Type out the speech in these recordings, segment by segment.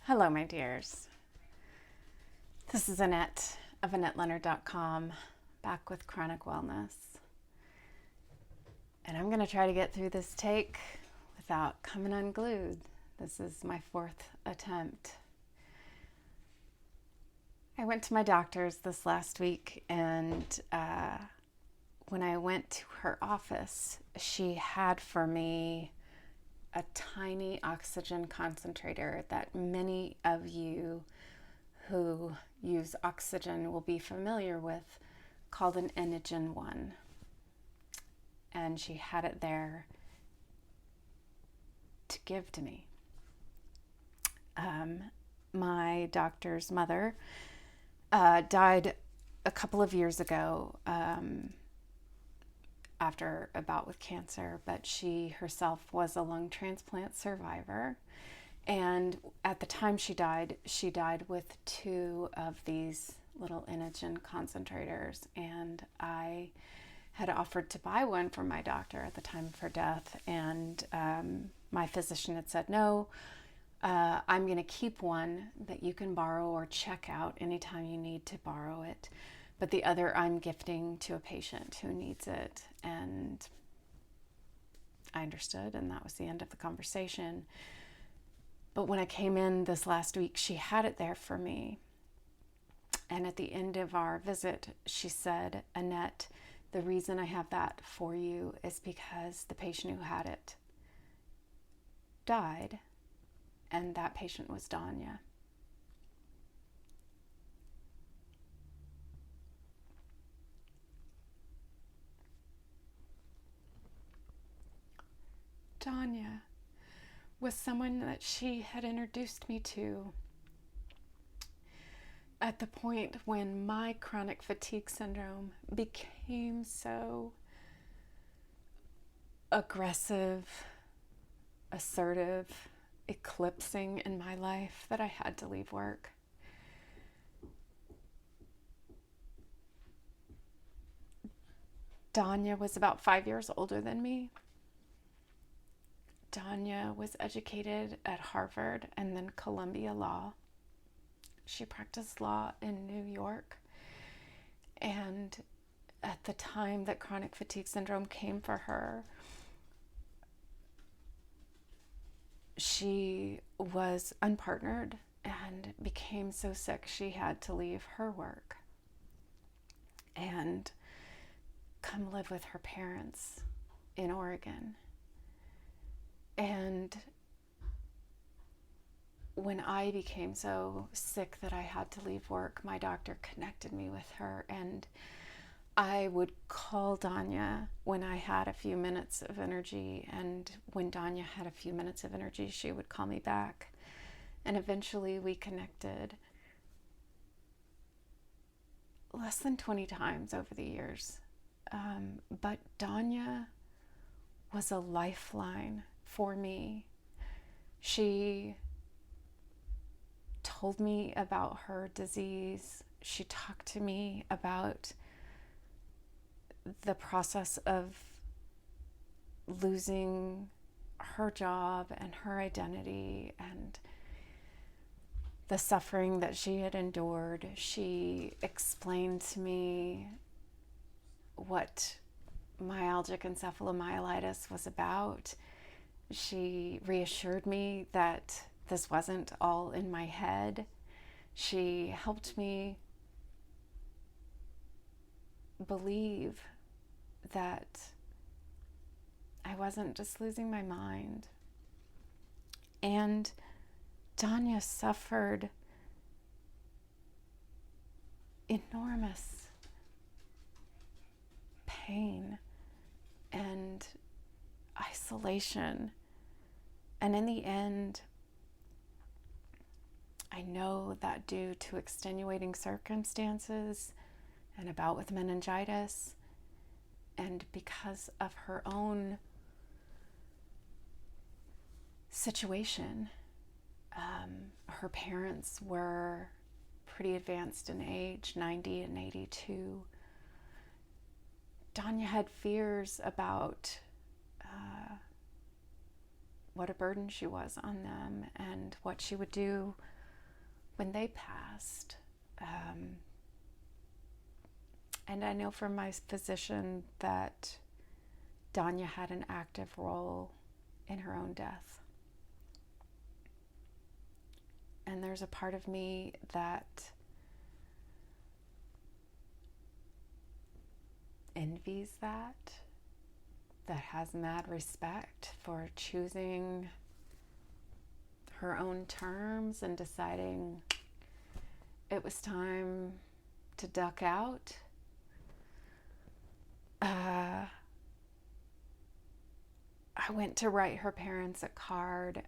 Hello, my dears. This is Annette of AnnetteLeonard.com, back with Chronic Wellness. And I'm going to try to get through this take without coming unglued. This is my fourth attempt. I went to my doctor's this last week, and when I went to her office, she had for me a tiny oxygen concentrator that many of you who use oxygen will be familiar with, called an Inogen one. And she had it there to give to me. My doctor's mother died a couple of years ago after a bout with cancer, but she herself was a lung transplant survivor. And at the time she died with two of these little Inogen concentrators. And I had offered to buy one for my doctor at the time of her death. And my physician had said, no, I'm going to keep one that you can borrow or check out anytime you need to borrow it. But the other I'm gifting to a patient who needs it. And I understood, and that was the end of the conversation. But when I came in this last week, she had it there for me. And at the end of our visit, she said, Annette, the reason I have that for you is because the patient who had it died, and that patient was Danya. Danya was someone that she had introduced me to at the point when my chronic fatigue syndrome became so aggressive, assertive, eclipsing in my life that I had to leave work. Danya was about 5 years older than me. Danya was educated at Harvard and then Columbia Law. She practiced law in New York. And at the time that chronic fatigue syndrome came for her, she was unpartnered and became so sick she had to leave her work and come live with her parents in Oregon. And when I became so sick that I had to leave work, my doctor connected me with her, and I would call Danya when I had a few minutes of energy, and when Danya had a few minutes of energy, she would call me back. And eventually we connected less than 20 times over the years. But Danya was a lifeline for me. She told me about her disease. She talked to me about the process of losing her job and her identity and the suffering that she had endured. She explained to me what myalgic encephalomyelitis was about. She reassured me that this wasn't all in my head. She helped me believe that I wasn't just losing my mind. And Danya suffered enormous pain and isolation. And in the end, I know that due to extenuating circumstances and a bout with meningitis, and because of her own situation, her parents were pretty advanced in age, 90 and 82. Danya had fears about what a burden she was on them and what she would do when they passed, and I know from my physician that Danya had an active role in her own death. And there's a part of me that envies that has mad respect for choosing her own terms and deciding it was time to duck out. I went to write her parents a card,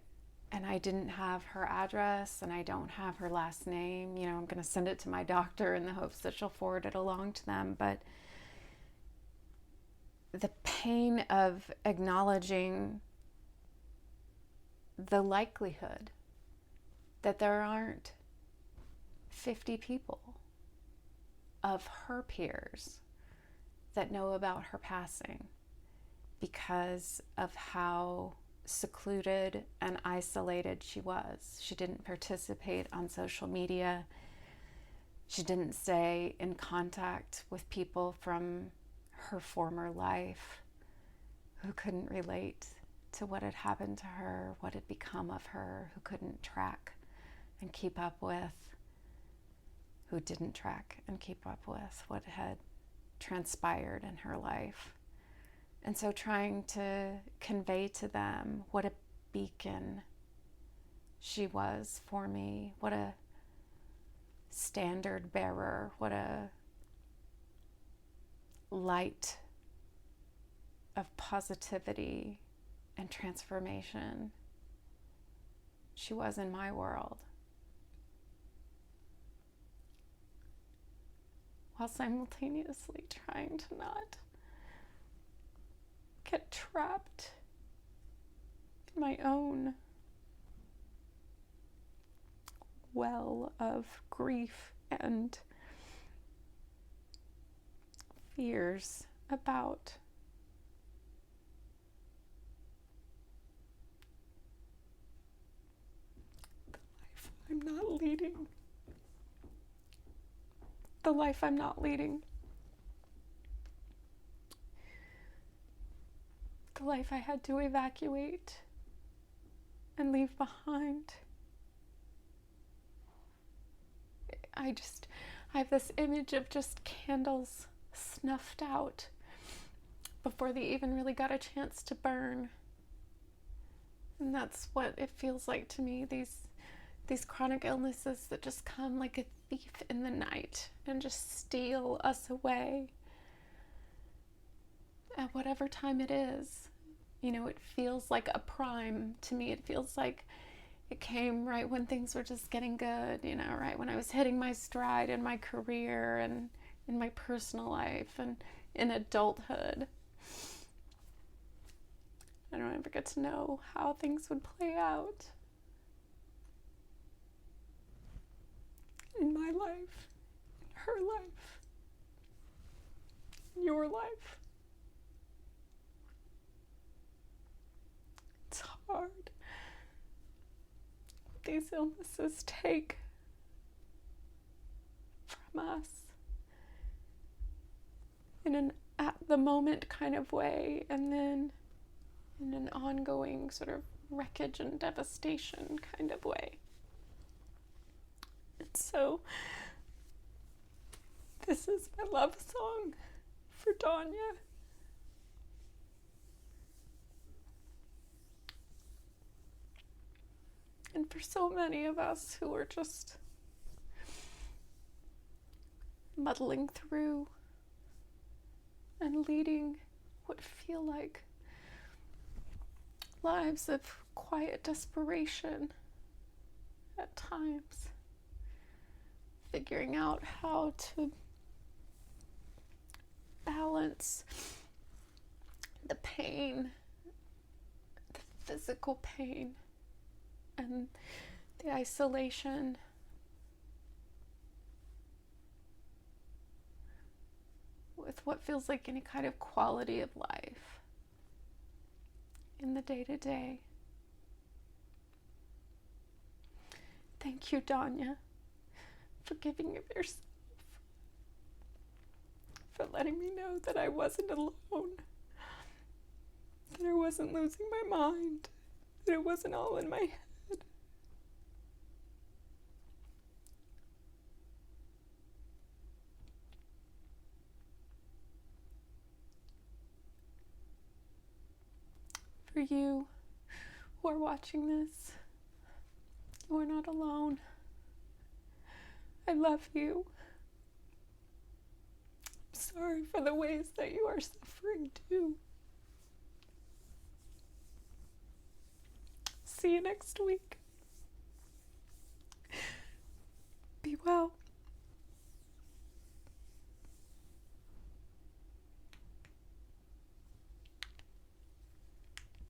and I didn't have her address, and I don't have her last name. You know, I'm going to send it to my doctor in the hopes that she'll forward it along to them. But the pain of acknowledging the likelihood that there aren't 50 people of her peers that know about her passing because of how secluded and isolated she was. She didn't participate on social media. She didn't stay in contact with people from her former life who couldn't relate to what had happened to her, what had become of her, who couldn't track and keep up with, who didn't track and keep up with what had transpired in her life. And so trying to convey to them what a beacon she was for me, what a standard bearer, what a light of positivity and transformation she was in my world, while simultaneously trying to not get trapped in my own well of grief and fears about the life I'm not leading. The life I'm not leading. The life I had to evacuate and leave behind. I have this image of just candles snuffed out before they even really got a chance to burn. And that's what it feels like to me, these chronic illnesses that just come like a thief in the night and just steal us away at whatever time it is. You know, it feels like a prime to me. It feels like it came right when things were just getting good, you know, right when I was hitting my stride in my career and in my personal life and in adulthood. I don't ever get to know how things would play out in my life, in her life, in your life. It's hard. These illnesses take from us in an at the moment kind of way, and then in an ongoing sort of wreckage and devastation kind of way. And so this is my love song for Danya. And for so many of us who are just muddling through and leading what feel like lives of quiet desperation at times, figuring out how to balance the pain, the physical pain, and the isolation with what feels like any kind of quality of life in the day-to-day. Thank you, Danya. forgiving of yourself, for letting me know that I wasn't alone, that I wasn't losing my mind, that it wasn't all in my head. For you who are watching this, you are not alone. I love you. I'm sorry for the ways that you are suffering too. See you next week.